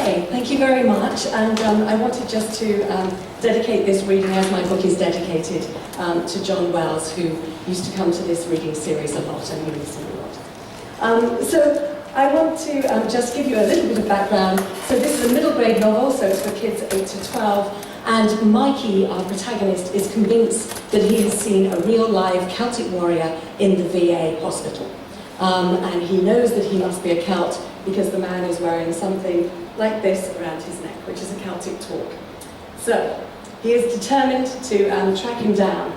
Okay, thank you very much. And I wanted just to dedicate this reading, as my book is dedicated, to John Wells, who used to come to this reading series a lot, and you listen a lot. So I want to just give you a little bit of background. So this is a middle grade novel, so it's for kids 8 to 12. And Mikey, our protagonist, is convinced that he has seen a real live Celtic warrior in the VA hospital. And he knows that he must be a Celt because the man is wearing something like this around his neck, which is a Celtic torque. So he is determined to track him down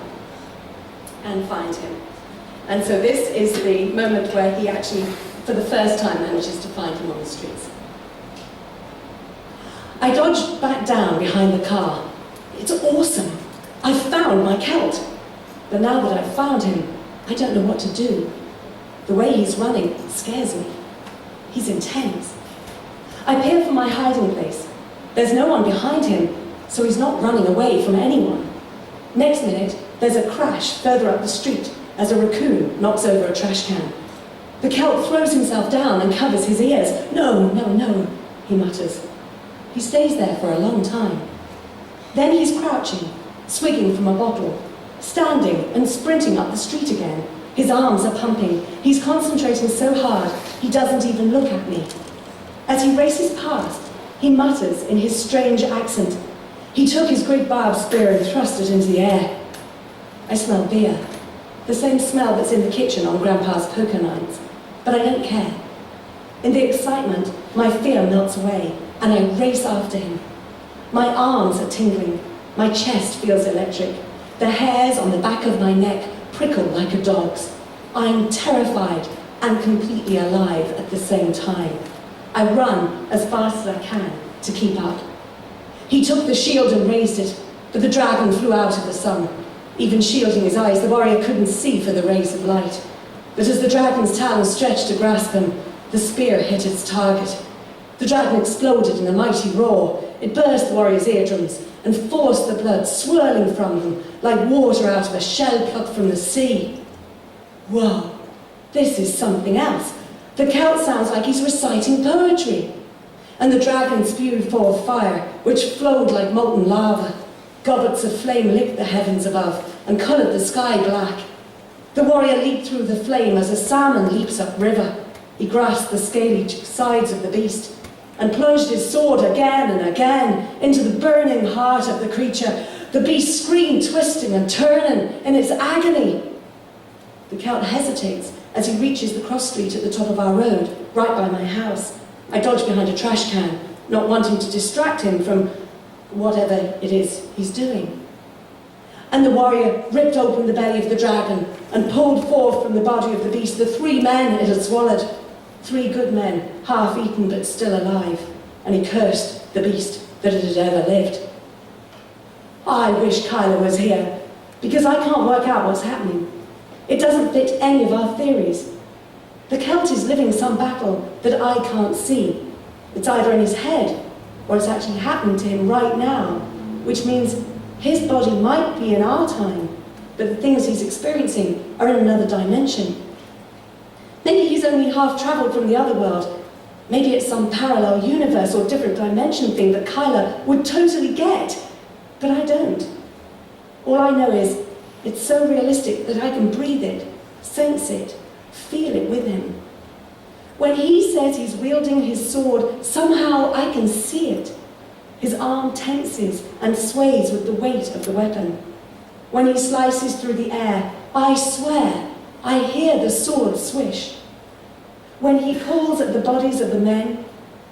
and find him. And so this is the moment where he actually, for the first time, manages to find him on the streets. I dodged back down behind the car. It's awesome. I've found my Celt. But now that I've found him, I don't know what to do. The way he's running scares me. He's intense. I peer for my hiding place. There's no one behind him, so he's not running away from anyone. Next minute, there's a crash further up the street as a raccoon knocks over a trash can. The Celt throws himself down and covers his ears. No, no, no, he mutters. He stays there for a long time. Then he's crouching, swigging from a bottle, standing and sprinting up the street again. His arms are pumping. He's concentrating so hard, he doesn't even look at me. As he races past, he mutters in his strange accent. He took his great barbed spear and thrust it into the air. I smell beer, the same smell that's in the kitchen on Grandpa's poker nights, but I don't care. In the excitement, my fear melts away, and I race after him. My arms are tingling. My chest feels electric. The hairs on the back of my neck prickle like a dog's. I'm terrified and completely alive at the same time. I run as fast as I can to keep up. He took the shield and raised it, but the dragon flew out of the sun. Even shielding his eyes, the warrior couldn't see for the rays of light. But as the dragon's talons stretched to grasp him, the spear hit its target. The dragon exploded in a mighty roar. It burst the warrior's eardrums and forced the blood swirling from them like water out of a shell plucked from the sea. Whoa, this is something else. The Celt sounds like he's reciting poetry. And the dragon spewed forth fire, which flowed like molten lava. Gobbets of flame licked the heavens above and coloured the sky black. The warrior leaped through the flame as a salmon leaps upriver. He grasped the scaly sides of the beast and plunged his sword again and again into the burning heart of the creature. The beast screamed, twisting and turning in its agony. The Celt hesitates as he reaches the cross street at the top of our road, right by my house. I dodge behind a trash can, not wanting to distract him from whatever it is he's doing. And the warrior ripped open the belly of the dragon and pulled forth from the body of the beast the 3 men it had swallowed. 3 good men, half eaten but still alive, and he cursed the beast that it had ever lived. I wish Kyla was here, because I can't work out what's happening. It doesn't fit any of our theories. The Celt is living some battle that I can't see. It's either in his head, or it's actually happening to him right now, which means his body might be in our time, but the things he's experiencing are in another dimension. Maybe he's only half travelled from the other world. Maybe it's some parallel universe or different dimension thing that Kyla would totally get, but I don't. All I know is it's so realistic that I can breathe it, sense it, feel it with him. When he says he's wielding his sword, somehow I can see it. His arm tenses and sways with the weight of the weapon. When he slices through the air, I swear I hear the sword swish. When he pulls at the bodies of the men,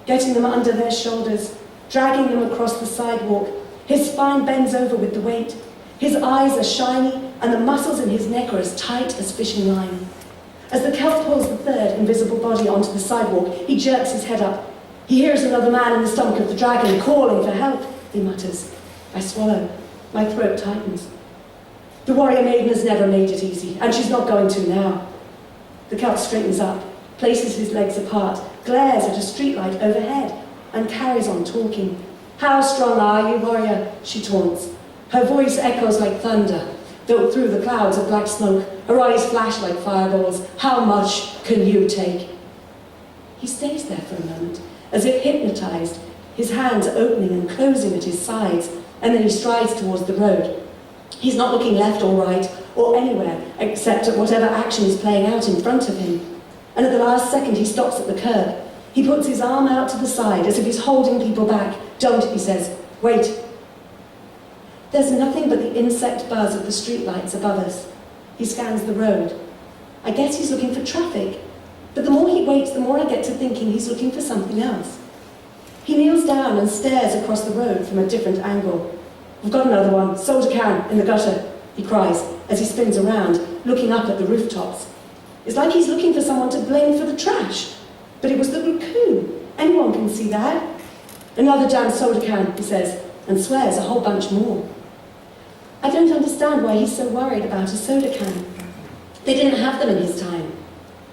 getting them under their shoulders, dragging them across the sidewalk, his spine bends over with the weight. His eyes are shiny, and the muscles in his neck are as tight as fishing line. As the Celt pulls the 3rd invisible body onto the sidewalk, he jerks his head up. He hears another man in the stomach of the dragon calling for help, he mutters. I swallow. My throat tightens. The warrior maiden has never made it easy, and she's not going to now. The Celt straightens up, places his legs apart, glares at a streetlight overhead, and carries on talking. How strong are you, warrior? She taunts. Her voice echoes like thunder, though through the clouds of black smoke. Her eyes flash like fireballs. How much can you take? He stays there for a moment, as if hypnotized, his hands opening and closing at his sides, and then he strides towards the road. He's not looking left or right or anywhere except at whatever action is playing out in front of him. And at the last second, he stops at the curb. He puts his arm out to the side as if he's holding people back. "Don't," he says. "Wait." There's nothing but the insect buzz of the streetlights above us. He scans the road. I guess he's looking for traffic, but the more he waits, the more I get to thinking he's looking for something else. He kneels down and stares across the road from a different angle. "I've got another one, soda can, in the gutter," he cries as he spins around, looking up at the rooftops. It's like he's looking for someone to blame for the trash. But it was the raccoon. Anyone can see that. "Another damn soda can," he says, and swears a whole bunch more. I don't understand why he's so worried about a soda can. They didn't have them in his time.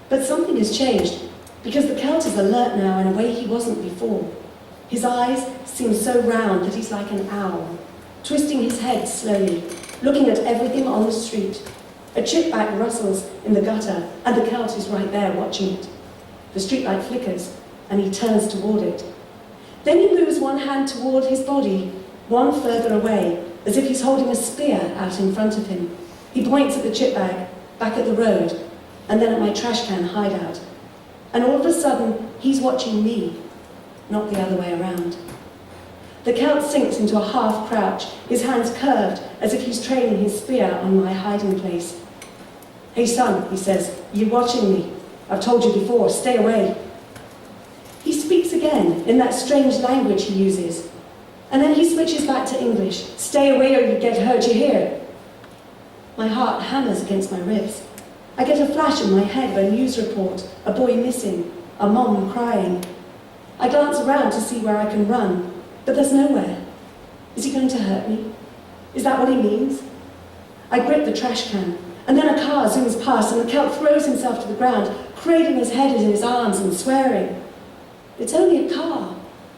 But something has changed, because the Celt is alert now in a way he wasn't before. His eyes seem so round that he's like an owl, twisting his head slowly, looking at everything on the street. A chipback rustles in the gutter, and the Celt is right there watching it. The streetlight flickers, and he turns toward it. Then he moves one hand toward his body, one further away, as if he's holding a spear out in front of him. He points at the chipbag, back at the road, and then at my trash can hideout. And all of a sudden, he's watching me, not the other way around. The Celt sinks into a half crouch, his hands curved as if he's training his spear on my hiding place. "Hey son," he says, "you're watching me. I've told you before, stay away." He speaks again in that strange language he uses. And then he switches back to English. "Stay away or you get hurt, you hear?" My heart hammers against my ribs. I get a flash in my head of a news report, a boy missing, a mom crying. I glance around to see where I can run, but there's nowhere. Is he going to hurt me? Is that what he means? I grip the trash can, and then a car zooms past and the Celt throws himself to the ground, cradling his head in his arms and swearing. It's only a car.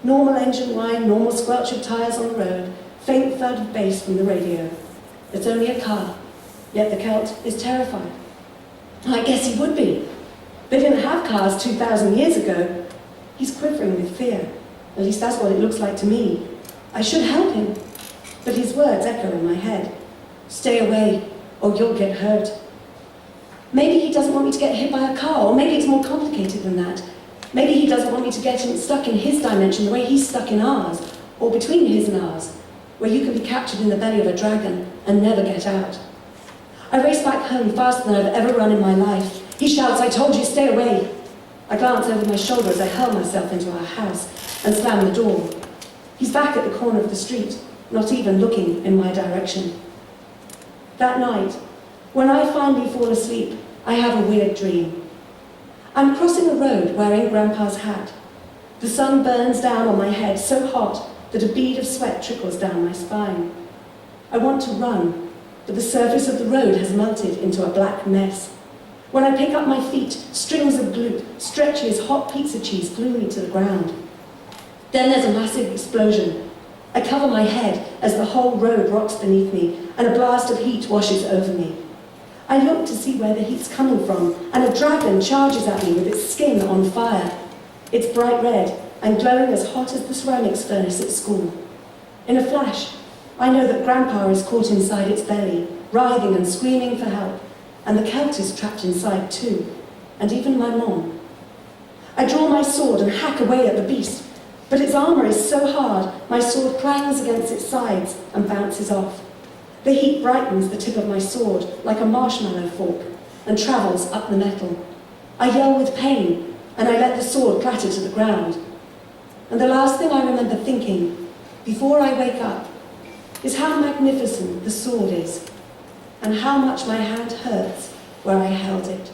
Normal engine whine, normal squelch of tyres on the road, faint thud of bass from the radio. It's only a car, yet the Celt is terrified. I guess he would be. They didn't have cars 2,000 years ago. He's quivering with fear. At least that's what it looks like to me. I should help him, but his words echo in my head. "Stay away, or you'll get hurt." Maybe he doesn't want me to get hit by a car, or maybe it's more complicated than that. Maybe he doesn't want me to get stuck in his dimension the way he's stuck in ours, or between his and ours, where you can be captured in the belly of a dragon and never get out. I race back home faster than I've ever run in my life. He shouts, "I told you, stay away." I glance over my shoulder as I hurl myself into our house and slam the door. He's back at the corner of the street, not even looking in my direction. That night, when I finally fall asleep, I have a weird dream. I'm crossing a road wearing Grandpa's hat. The sun burns down on my head so hot that a bead of sweat trickles down my spine. I want to run, but the surface of the road has melted into a black mess. When I pick up my feet, strings of glue, stretchy as hot pizza cheese, glue me to the ground. Then there's a massive explosion. I cover my head as the whole road rocks beneath me, and a blast of heat washes over me. I look to see where the heat's coming from, and a dragon charges at me with its skin on fire. It's bright red and glowing as hot as the ceramics furnace at school. In a flash, I know that Grandpa is caught inside its belly, writhing and screaming for help, and the Celt is trapped inside too, and even my mom. I draw my sword and hack away at the beast, but its armour is so hard, my sword clangs against its sides and bounces off. The heat brightens the tip of my sword like a marshmallow fork and travels up the metal. I yell with pain, and I let the sword clatter to the ground. And the last thing I remember thinking, before I wake up, is how magnificent the sword is, and how much my hand hurts where I held it.